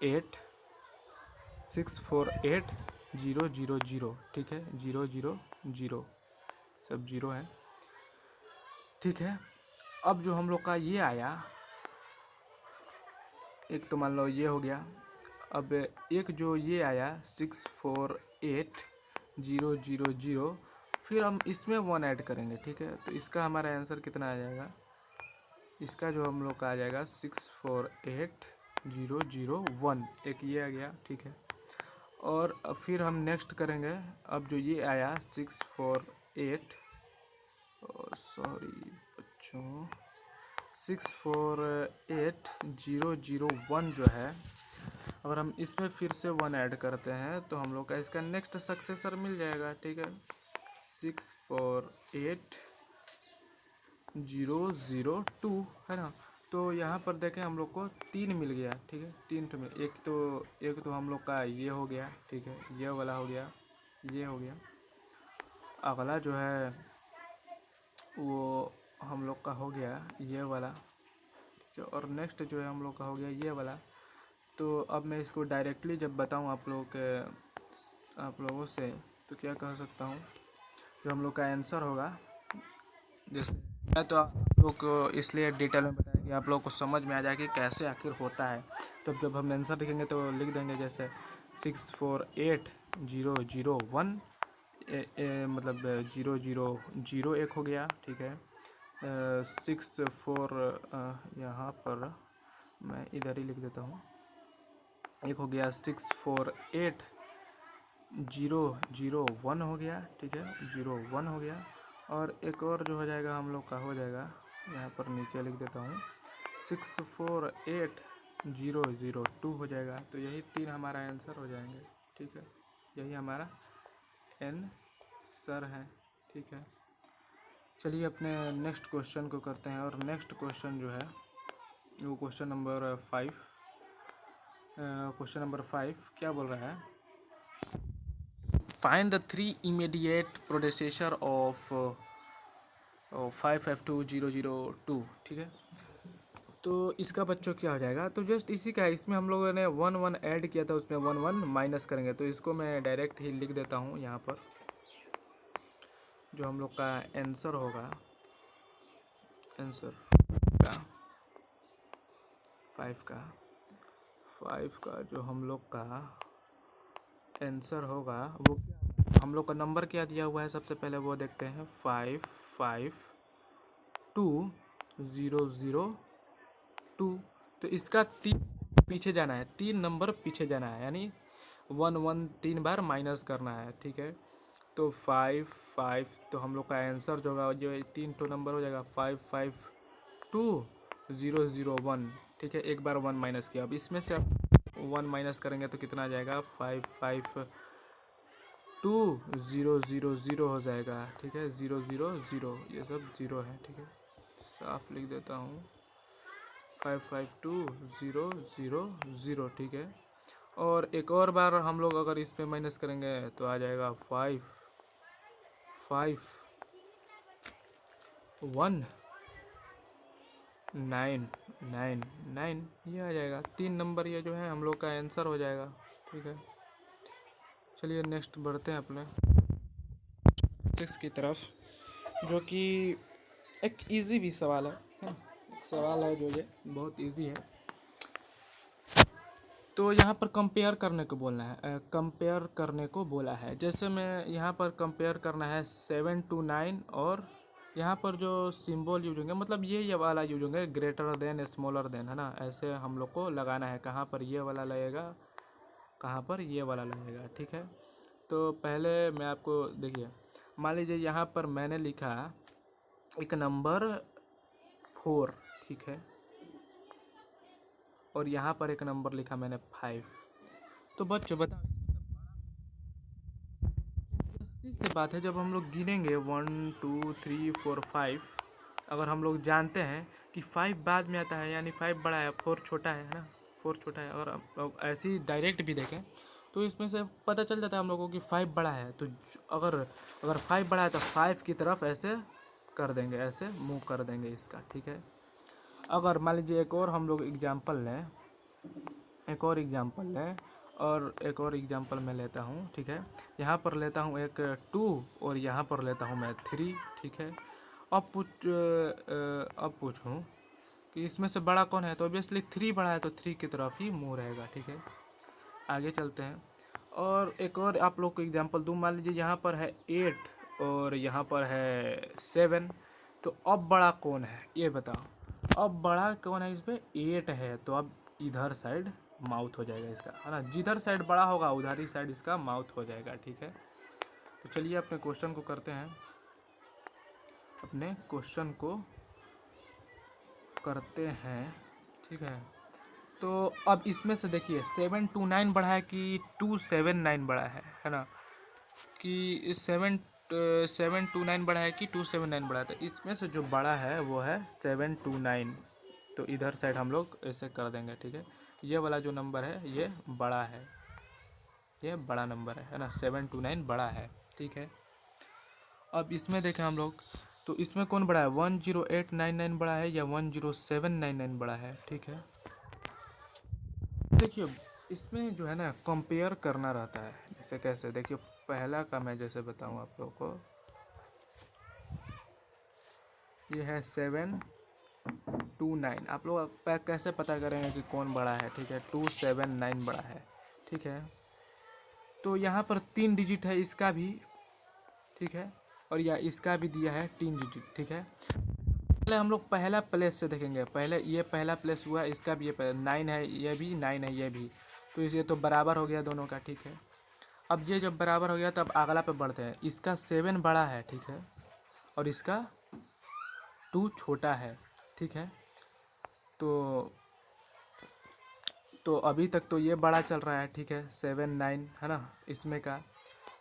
8 0 0 0, ठीक है, 0 0 0, सब 0 है, ठीक है। अब जो हम लोग का ये आया, एक तो मान लो ये हो गया, अब एक जो ये आया 6 4 8 0 0 0, फिर हम इसमें 1 ऐड करेंगे, ठीक है। तो इसका हमारा आंसर कितना आ जाएगा, इसका जो हम लोग का आ जाएगा 6 4 8 0 0 1, एक ये आ गया, ठीक है। और फिर हम नेक्स्ट करेंगे, अब जो ये आया 6 4 8, सॉरी बच्चों, 6 4 8 0 0 1 जो है, अगर हम इसमें फिर से 1 ऐड करते हैं तो हम लोग का इसका नेक्स्ट सक्सेसर मिल जाएगा, ठीक है। 6 4 8 0 0 2 है ना। तो यहाँ पर देखें हम लोग को 3 मिल गया, ठीक है, 3 तो मिल, एक तो हम लोग का ये हो गया, ठीक है, ये वाला हो गया, ये हो गया। अगला जो है वो हम लोग का हो गया ये वाला, ठीक है, और नेक्स्ट जो है हम लोग का हो गया ये वाला। तो अब मैं इसको डायरेक्टली जब बताऊं आप लोगों से, तो क्या कह सकता हूं, जो हम लोग का आंसर होगा, जैसे मैं तो आप लोग को इसलिए डिटेल में बताया कि आप लोग को समझ में आ जाए कि कैसे आखिर होता है। तो जब हम आंसर लिखेंगे तो लिख देंगे जैसे 6 4 8 0 0 1, मतलब 0 0 0 एक हो गया, ठीक है। 6 4, यहाँ पर मैं इधर ही लिख देता हूँ, एक हो गया 6 4 8 0 0 1 हो गया, ठीक है, 0 1 हो गया। और एक और जो हो जाएगा हम लोग का हो जाएगा, यहाँ पर नीचे लिख देता हूँ 6 4 8 0 0 2 हो जाएगा। तो यही 3 हमारा आंसर हो जाएंगे, ठीक है, यही हमारा आंसर है, ठीक है। चलिए अपने नेक्स्ट क्वेश्चन को करते हैं, और नेक्स्ट क्वेश्चन जो है वो क्वेश्चन नंबर 5। क्वेश्चन नंबर 5 क्या बोल रहा है, find the 3 immediate predecessor of 5F2002, ठीक है। तो इसका बच्चों क्या हो जाएगा, तो जस्ट इसी का है, इसमें हम लोगों ने 1 1 ऐड किया था, उसमें 1 1 माइनस करेंगे। तो इसको मैं डायरेक्ट ही लिख देता हूँ यहाँ पर, जो हम लोग का आंसर होगा, आंसर का 5 का जो हम लोग का आंसर होगा वो हम लोग का नंबर क्या दिया हुआ है, सबसे पहले वो देखते हैं, 5 5 2 0 0 2। तो इसका 3 पीछे जाना है, 3 नंबर पीछे जाना है, यानी 1 1 3 बार माइनस करना है, ठीक है। तो 5 5, तो हम लोग का आंसर जो होगा जो 3 तो नंबर हो जाएगा 5 5 2 0 0 1, ठीक है, एक बार 1 माइनस किया। अब इसमें से अब 1 माइनस करेंगे तो कितना आ जाएगा, 5 5 2 0 0 0 हो जाएगा, ठीक है, 0 0 0, ये सब 0 है, ठीक है, साफ लिख देता हूँ 5 5 2 0 0 0, ठीक है। और एक और बार हम लोग अगर इस पे माइनस करेंगे तो आ जाएगा 5 5 1 9 9 9, ये आ जाएगा 3 नंबर, ये जो है हम लोग का आंसर हो जाएगा, ठीक है। चलिए नेक्स्ट बढ़ते हैं अपने 6 की तरफ, जो कि एक इजी भी सवाल है, एक सवाल है जो ये बहुत इजी है। तो यहाँ पर कंपेयर करने को बोलना है, कंपेयर करने को बोला है। जैसे मैं यहाँ पर कंपेयर करना है 7 to 9, और यहाँ पर जो सिंबल यूज होंगे, मतलब ये वाला यूज होंगे, ग्रेटर देन स्मॉलर देन, है ना, ऐसे हम लोग को लगाना है, कहाँ पर ये वाला लगेगा, कहाँ पर ये वाला लगेगा, ठीक है। तो पहले मैं आपको देखिए, मान लीजिए यहाँ पर मैंने लिखा एक नंबर 4, ठीक है, और यहाँ पर एक नंबर लिखा मैंने 5। तो बच्चों बताओ, सी से बात है, जब हम लोग गिनेंगे 1 2 3 4 5, अगर हम लोग जानते हैं कि 5 बाद में आता है, यानी 5 बड़ा है 4 छोटा है ना, 4 छोटा है, और अब ऐसे ही डायरेक्ट भी देखें तो इसमें से पता चल जाता है हम लोगों को कि 5 बड़ा है। तो अगर अगर 5 बड़ा है तो 5 की तरफ ऐसे कर देंगे, ऐसे मूव कर देंगे इसका, ठीक है। अगर मान लीजिए एक और हम लोग एग्जाम्पल लें, एक और एग्जांपल मैं लेता हूँ, ठीक है। यहाँ पर लेता हूँ एक 2 और यहाँ पर लेता हूँ मैं 3, ठीक है। अब पूछूँ कि इसमें से बड़ा कौन है, तो ऑब्वियसली 3 बड़ा है, तो 3 की तरफ ही मुँह रहेगा, ठीक है। आगे चलते हैं, और एक और आप लोग को एग्जांपल दूँ। मान लीजिए यहाँ पर है 8 और यहाँ पर है 7, तो अब बड़ा कौन है ये बताओ। अब बड़ा कौन है, इसमें 8 है, तो अब इधर साइड माउथ हो जाएगा इसका, है ना। जिधर साइड बड़ा होगा उधर ही साइड इसका माउथ हो जाएगा, ठीक है। तो चलिए अपने क्वेश्चन को करते हैं, ठीक है। तो अब इसमें से देखिए 729 बड़ा है कि 279 बड़ा है ना, कि 729 बड़ा है कि 279 बड़ा है। तो इसमें से जो बड़ा है वो है 729, तो इधर साइड हम लोग ऐसे कर देंगे, ठीक है। ये वाला जो नंबर है ये बड़ा है, ये बड़ा नंबर है ना, 729 बड़ा है, ठीक है। अब इसमें देखें हम लोग, तो इसमें कौन बड़ा है, 10899 बड़ा है या 10799 बड़ा है, ठीक है। देखिए इसमें जो है ना कंपेयर करना रहता है, जैसे कैसे, देखिए पहला का मैं जैसे बताऊं आप लोगों को, ये है 729। आप लोग कैसे पता करेंगे कि कौन बड़ा है, ठीक है। 279 बड़ा है, ठीक है। तो यहाँ पर 3 डिजिट है इसका भी, ठीक है, और या इसका भी दिया है 3 डिजिट, ठीक है। पहले हम लोग पहला प्लेस से देखेंगे, पहले ये पहला प्लेस हुआ, इसका भी ये 9 है, ये भी 9 है, ये भी, तो इसे तो बराबर हो गया दोनों का, ठीक है। अब ये जब बराबर हो गया तब अगला पे बढ़ते हैं, इसका 7 बड़ा है, ठीक है, और इसका 2 छोटा है, ठीक है। तो अभी तक तो ये बड़ा चल रहा है, ठीक है, 7 9 है ना इसमें का।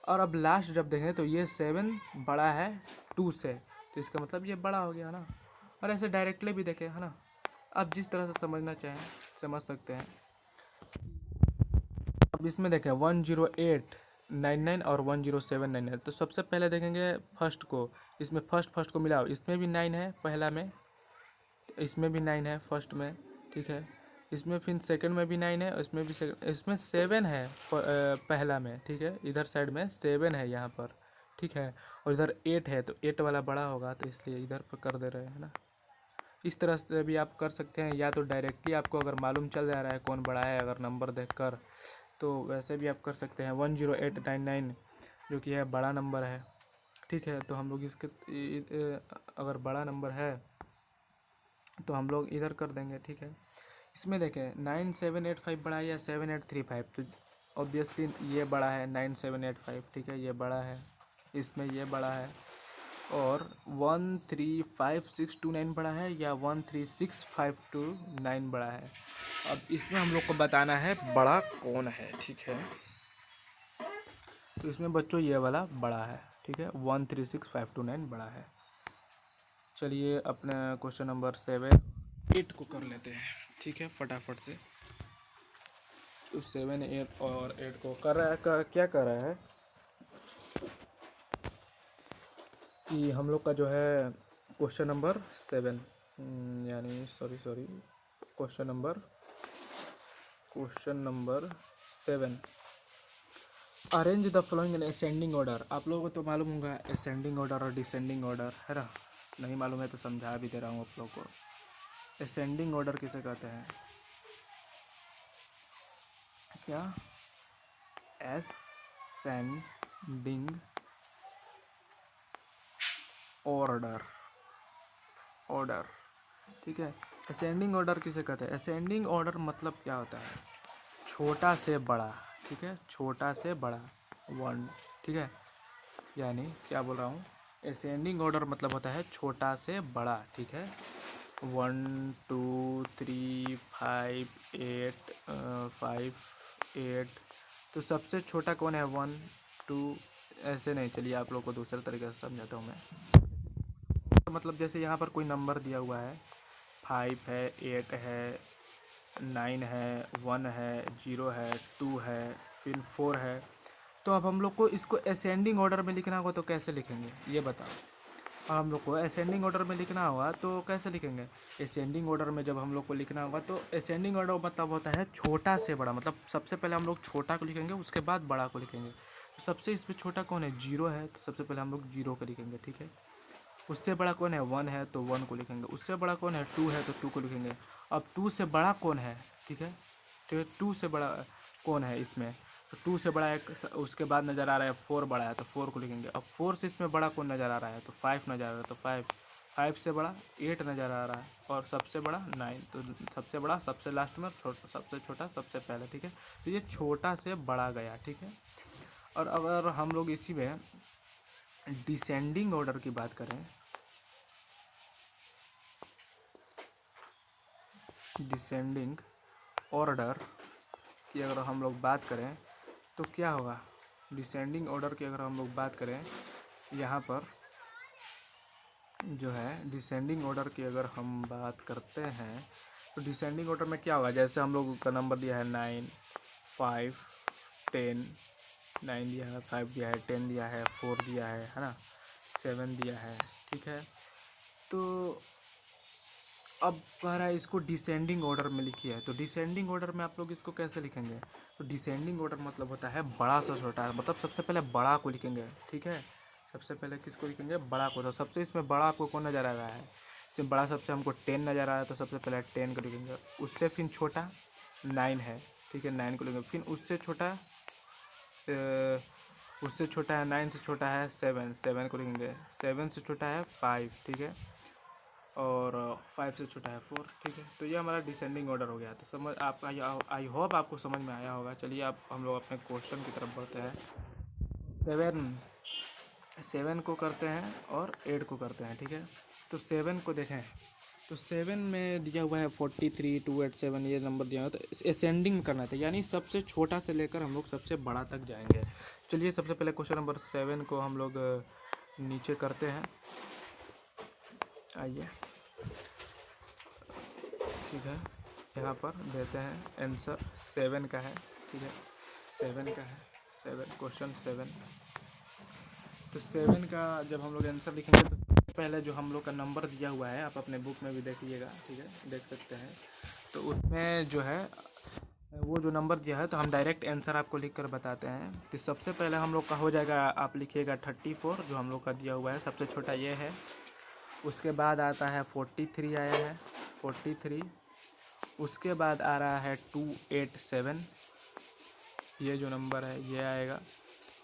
और अब लास्ट जब देखें तो ये 7 बड़ा है 2 से, तो इसका मतलब ये बड़ा हो गया, है ना। और ऐसे डायरेक्टली भी देखें, है ना, आप जिस तरह से समझना चाहें समझ सकते हैं। अब इसमें देखें 10899 और 10799, तो सबसे पहले देखेंगे फर्स्ट को, इसमें फर्स्ट को मिलाओ, इसमें भी 9 है पहला में, इसमें भी 9 है फर्स्ट में, ठीक है। इसमें फिर सेकंड में भी 9 है, इसमें भी इसमें 7 है पहला में, ठीक है। इधर साइड में 7 है यहाँ पर, ठीक है, और इधर 8 है, तो 8 वाला बड़ा होगा, तो इसलिए इधर पर कर दे रहे हैं ना। इस तरह से भी आप कर सकते हैं, या तो डायरेक्टली आपको अगर मालूम चल जा रहा है कौन बड़ा है अगर नंबर देखकर, तो वैसे भी आप कर सकते हैं। 10899 जो कि है बड़ा नंबर है, ठीक है। तो हम लोग इसके अगर बड़ा नंबर है तो हम लोग इधर कर देंगे, ठीक है। इसमें देखें 9785 बड़ा है या 7835, तो ऑब्वियसली ये बड़ा है 9785, ठीक है, ये बड़ा है, इसमें ये बड़ा है। और 135629 बड़ा है या 136529 बड़ा है। अब इसमें हम लोग को बताना है बड़ा कौन है, ठीक है। तो इसमें बच्चों ये वाला बड़ा है, ठीक है, 136529 बड़ा है। चलिए अपने क्वेश्चन नंबर 8 को कर लेते हैं, ठीक है, फटाफट से। तो 7 8 और 8 को कर रहा है, क्या कर रहा है कि हम लोग का जो है क्वेश्चन नंबर 7, यानी sorry question number 7, arrange the following in ascending order. आप लोगों को तो मालूम होगा असेंडिंग ऑर्डर और डिसेंडिंग ऑर्डर, है ना। नहीं मालूम है तो समझा भी दे रहा हूँ आप लोग को। असेंडिंग ऑर्डर किसे कहते हैं, क्या, असेंडिंग ऑर्डर, ठीक है। असेंडिंग ऑर्डर किसे कहते हैं, असेंडिंग ऑर्डर मतलब क्या होता है, छोटा से बड़ा, ठीक है, छोटा से बड़ा 1, ठीक है। यानी क्या बोल रहा हूँ, असेंडिंग ऑर्डर मतलब होता है छोटा से बड़ा, ठीक है। 1 2 3 5 8 तो सबसे छोटा कौन है? 1 2, ऐसे नहीं, चलिए आप लोग को दूसरे तरीके से समझाता हूँ मैं। मतलब जैसे यहाँ पर कोई नंबर दिया हुआ है, 5 है, 8 है, 9 है, 1 है, 0 है, 2 है, फिर 4 है। तो अब हम लोग को इसको असेंडिंग ऑर्डर में लिखना होगा तो कैसे लिखेंगे ये बताओ। अब हम लोग को असेंडिंग ऑर्डर में लिखना होगा तो कैसे लिखेंगे? असेंडिंग ऑर्डर में जब हम लोग को लिखना होगा तो असेंडिंग ऑर्डर मतलब होता है छोटा से बड़ा, मतलब सबसे पहले हम लोग छोटा को लिखेंगे, उसके बाद बड़ा को लिखेंगे। तो सबसे इसमें छोटा कौन है? 0 है, तो सबसे पहले हम लोग 0 को लिखेंगे, ठीक है। उससे बड़ा कौन है? 1 है, तो 1 को लिखेंगे। उससे बड़ा कौन है? 2 है, तो 2 को लिखेंगे। अब 2 से बड़ा कौन है? ठीक है, तो 2 से बड़ा कौन है इसमें? तो 2 से बड़ा एक उसके बाद नज़र आ रहा है 4 बड़ा है, तो 4 को लिखेंगे। अब 4 से इसमें बड़ा कौन नज़र आ रहा है? तो 5 नज़र आ रहा है, तो 5 से बड़ा 8 नज़र आ रहा है, और सबसे बड़ा 9। तो सबसे बड़ा सबसे लास्ट में, छोटा सबसे छोटा सबसे पहले, ठीक है। तो ये छोटा से बड़ा गया, ठीक है। और अगर हम लोग इसी में डिसेंडिंग ऑर्डर की बात करें, डिसेंडिंग ऑर्डर की अगर हम लोग बात करें तो क्या होगा? डिसेंडिंग ऑर्डर की अगर हम लोग बात करें, यहाँ पर जो है डिसेंडिंग ऑर्डर की अगर हम बात करते हैं तो डिसेंडिंग ऑर्डर में क्या होगा? जैसे हम लोग का नंबर दिया है 9 5 10, 9 दिया है, 5 दिया है, 10 दिया है, 4 दिया है ना, 7 दिया है, ठीक है। तो अब कह रहा है इसको डिसेंडिंग ऑर्डर में लिखिए, तो डिसेंडिंग ऑर्डर में आप लोग इसको कैसे लिखेंगे? तो डिसेंडिंग ऑर्डर मतलब होता है बड़ा से छोटा, मतलब सबसे पहले बड़ा को लिखेंगे, ठीक है। सबसे पहले किसको लिखेंगे? बड़ा को। तो सबसे इसमें बड़ा आपको कौन नज़र आ रहा है? इसमें बड़ा सबसे हमको 10 नज़र आ रहा है, तो सबसे पहले 10 को लिखेंगे। उससे फिर छोटा 9 है, ठीक है, 9 को लिखेंगे। फिर उससे छोटा है 9 से छोटा है 7 को लिखेंगे। 7 से छोटा है 5, ठीक है, और 5 से छोटा है 4, ठीक है। तो ये हमारा डिसेंडिंग ऑर्डर हो गया। तो समझ आप, आई होप आपको समझ में आया होगा। चलिए अब हम लोग अपने क्वेश्चन की तरफ बढ़ते हैं। 7 को करते हैं और 8 को करते हैं, ठीक है। तो 7 को देखें, तो 7 में दिया हुआ है 43 287, ये नंबर दिया हुआ है। तो असेंडिंग करना था, यानी सबसे छोटा से लेकर हम लोग सबसे बड़ा तक जाएंगे। चलिए सबसे पहले क्वेश्चन नंबर 7 को हम लोग नीचे करते हैं, आइए, ठीक है। यहाँ पर देते हैं आंसर 7 का है, ठीक है, 7 का है, 7 क्वेश्चन 7। तो 7 का जब हम लोग आंसर लिखेंगे तो पहले जो हम लोग का नंबर दिया हुआ है, आप अपने बुक में भी देखिएगा, ठीक है, देख सकते हैं। तो उसमें जो है वो जो नंबर दिया है, तो हम डायरेक्ट आंसर आपको लिख कर बताते हैं। तो सबसे पहले हम लोग का हो जाएगा, आप लिखिएगा 34 जो हम लोग का दिया हुआ है, सबसे छोटा ये है। उसके बाद आता है 43 आया है, 43। उसके बाद आ रहा है 287, ये जो नंबर है ये आएगा,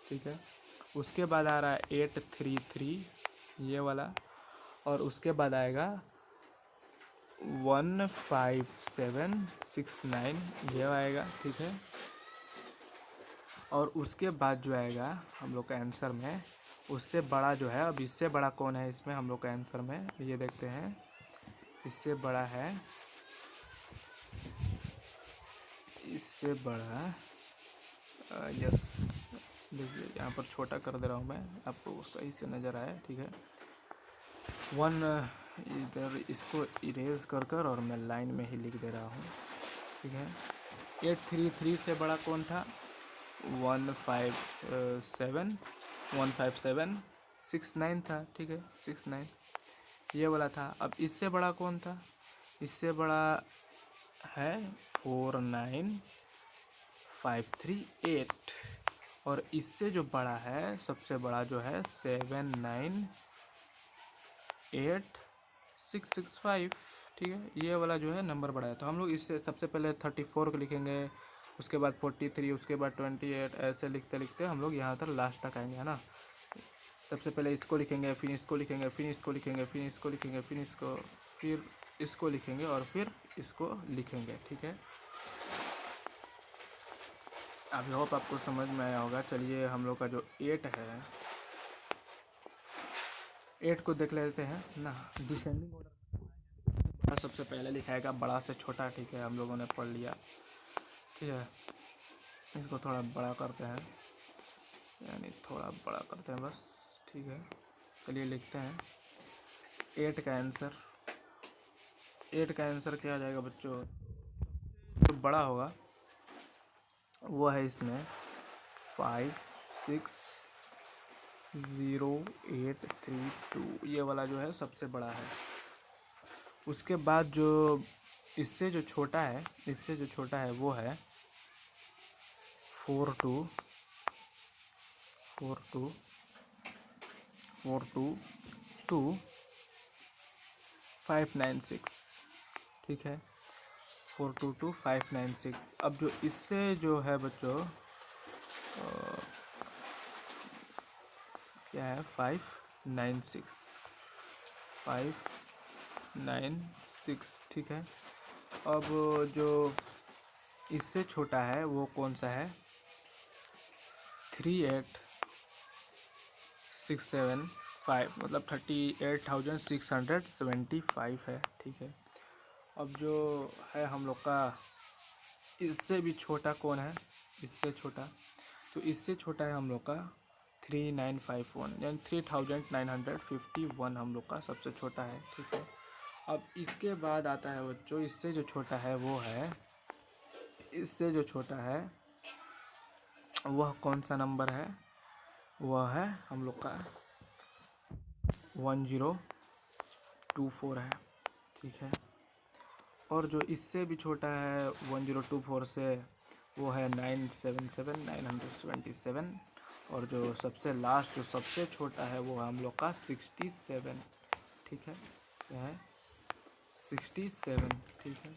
ठीक है। उसके बाद आ रहा है 833, ये वाला। और उसके बाद आएगा 15769, ये आएगा, ठीक है। और उसके बाद जो आएगा हम लोग का आंसर में, उससे बड़ा जो है, अब इससे बड़ा कौन है इसमें हम लोग का आंसर में, ये देखते हैं। इससे बड़ा है, इससे बड़ा, यस, देखिए यहाँ पर छोटा कर दे रहा हूँ मैं, आपको सही से नज़र आए, ठीक है। 1 इधर इसको इरेज कर कर और मैं लाइन में ही लिख दे रहा हूँ, ठीक है। 833 से बड़ा कौन था? 15769 था, ठीक है, 69, ये वाला था। अब इससे बड़ा कौन था? इससे बड़ा है 49538, और इससे जो बड़ा है, सबसे बड़ा जो है 798,665, ठीक है, ये वाला जो है नंबर बड़ा है। तो हम लोग इससे सबसे पहले 34 को लिखेंगे, उसके बाद 43, उसके बाद 28, ऐसे लिखते लिखते हम लोग यहाँ तक लास्ट तक आएंगे, है ना। सबसे पहले इसको लिखेंगे, फिर इसको लिखेंगे, फिर इसको लिखेंगे, फिर इसको लिखेंगे, फिर इसको लिखेंगे, और फिर इसको लिखेंगे, ठीक है। आई होप आपको समझ में आया होगा। चलिए हम लोग का जो 8 है, 8 को देख लेते हैं ना। डिसेंडिंग ऑर्डर सबसे पहले लिखाएगा बड़ा से छोटा, ठीक है, हम लोगों ने पढ़ लिया। ठीक है, इसको थोड़ा बड़ा करते हैं, यानी थोड़ा बड़ा करते हैं बस। ठीक है, चलिए लिखते हैं 8 का आंसर। 8 का आंसर क्या आ जाएगा बच्चों? जो बड़ा होगा वो है इसमें 560832, ये वाला जो है सबसे बड़ा है। उसके बाद जो इससे जो छोटा है, इससे जो छोटा है वो है 422596। ठीक है, 422596। अब जो इससे जो है बच्चों क्या है 596। ठीक है, अब जो इससे छोटा है वो कौन सा है? 38675, मतलब 38,675 है। ठीक है, अब जो है हम लोग का इससे भी छोटा कौन है? इससे छोटा, तो इससे छोटा है हम लोग का 3951, यानी 3951 हम लोग का सबसे छोटा है। ठीक है, अब इसके बाद आता है बच्चों, इससे जो छोटा है वो है, इससे जो छोटा है वह कौन सा नंबर है? वह है हम लोग का 1024 है। ठीक है, और जो इससे भी छोटा है 1024 से वो है 977। और जो सबसे लास्ट, जो सबसे छोटा है वो है हम लोग का 67। ठीक है, यह है 67। ठीक है,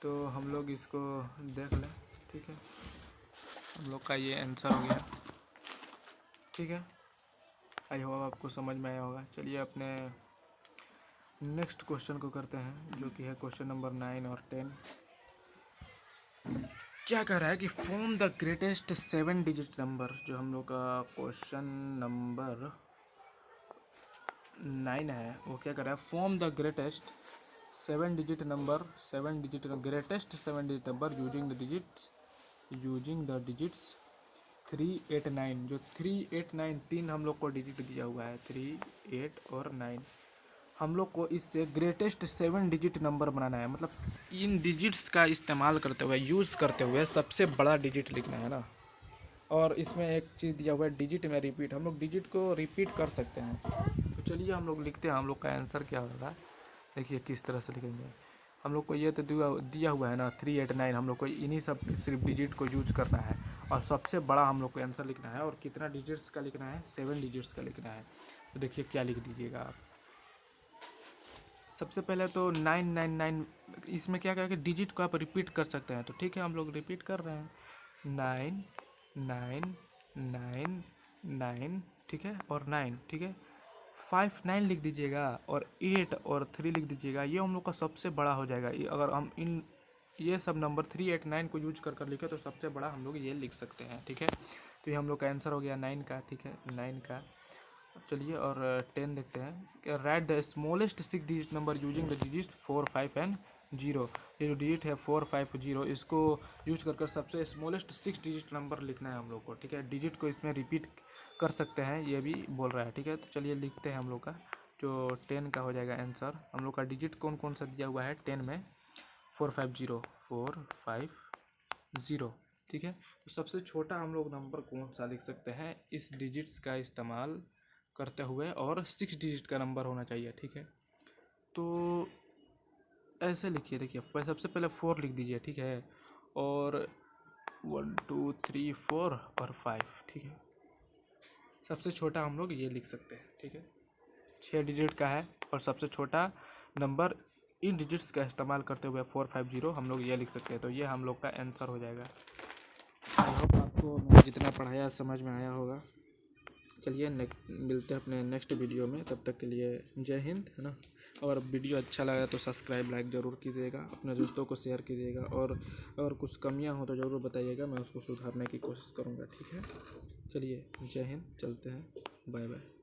तो हम लोग इसको देख लें। ठीक है, हम लोग का ये आंसर हो गया। ठीक है, आई होप आपको समझ में आया होगा। चलिए अपने नेक्स्ट क्वेश्चन को करते हैं, जो कि है क्वेश्चन नंबर 9 और 10। क्या कह रहा है कि form the greatest 7 digit number. जो हम लोग का क्वेश्चन नंबर 9 है वो क्या कर रहा है? Form the greatest 7 digit number, greatest 7 digit number using the digits 389। जो 389, 3 हम लोग को डिजिट दिया हुआ है, 3, 8 और 9। हम लोग को इससे ग्रेटेस्ट 7 डिजिट नंबर बनाना है, मतलब इन डिजिट्स का इस्तेमाल करते हुए, यूज़ करते हुए सबसे बड़ा डिजिट लिखना है ना। और इसमें एक चीज़ दिया हुआ है डिजिट में रिपीट, हम लोग डिजिट को रिपीट कर सकते हैं। तो चलिए हम लोग लिखते हैं, हम लोग का आंसर क्या होगा, देखिए किस तरह से लिखेंगे। हम लोग को ये तो दिया हुआ है ना 389, हम लोग को इन्हीं सब सिर्फ डिजिट को यूज करना है और सबसे बड़ा हम लोग को आंसर लिखना है। और कितना डिजिट्स का लिखना है? 7 डिजिट्स का लिखना है। तो देखिए क्या लिख दीजिएगा आप। सबसे पहले तो 999, इसमें क्या क्या कि डिजिट को आप रिपीट कर सकते हैं। तो ठीक है, हम लोग रिपीट कर रहे हैं 9999, ठीक है, और 9, ठीक है, 59 लिख दीजिएगा और 8 और 3 लिख दीजिएगा। ये हम लोग का सबसे बड़ा हो जाएगा। अगर हम ये सब नंबर 389 को यूज कर लिखे तो सबसे बड़ा हम लोग ये लिख सकते हैं। ठीक है, तो ये हम लोग का आंसर हो गया 9 का। ठीक है, 9 का। चलिए और 10 देखते हैं। Right the smallest 6 digit number using the digit 4, 5 and 0। ये जो डिजिट है 4, 5, 0, इसको यूज कर सबसे स्मॉलेस्ट 6 डिजिट नंबर लिखना है हम लोग को। ठीक है, डिजिट को इसमें रिपीट कर सकते हैं, ये भी बोल रहा है। ठीक है, तो चलिए लिखते हैं हम लोग का जो 10 का हो जाएगा आंसर। हम लोग का डिजिट कौन कौन सा दिया हुआ है 10 में? 450। ठीक है, तो सबसे छोटा हम लोग नंबर कौन सा लिख सकते हैं इस डिजिट्स का इस्तेमाल करते हुए, और 6 डिजिट का नंबर होना चाहिए। ठीक है, तो ऐसे लिखिए, देखिए सबसे पहले 4 लिख दीजिए। ठीक है, और 1, 2, 3, 4 और 5। ठीक है, सबसे छोटा हम लोग ये लिख सकते हैं। ठीक है, 6 डिजिट का है और सबसे छोटा नंबर इन डिजिट्स का इस्तेमाल करते हुए 450 हम लोग ये लिख सकते हैं। तो ये हम लोग का आंसर हो जाएगा। आई होप आपको मैं जितना पढ़ाया समझ में आया होगा। चलिए मिलते हैं अपने नेक्स्ट वीडियो में, तब तक के लिए जय हिंद, है ना। और वीडियो अच्छा लगा तो सब्सक्राइब लाइक ज़रूर कीजिएगा, अपने दोस्तों को शेयर कीजिएगा, और कुछ कमियां हो तो ज़रूर बताइएगा, मैं उसको सुधारने की कोशिश करूँगा। ठीक है, चलिए जय हिंद, चलते हैं, बाय बाय।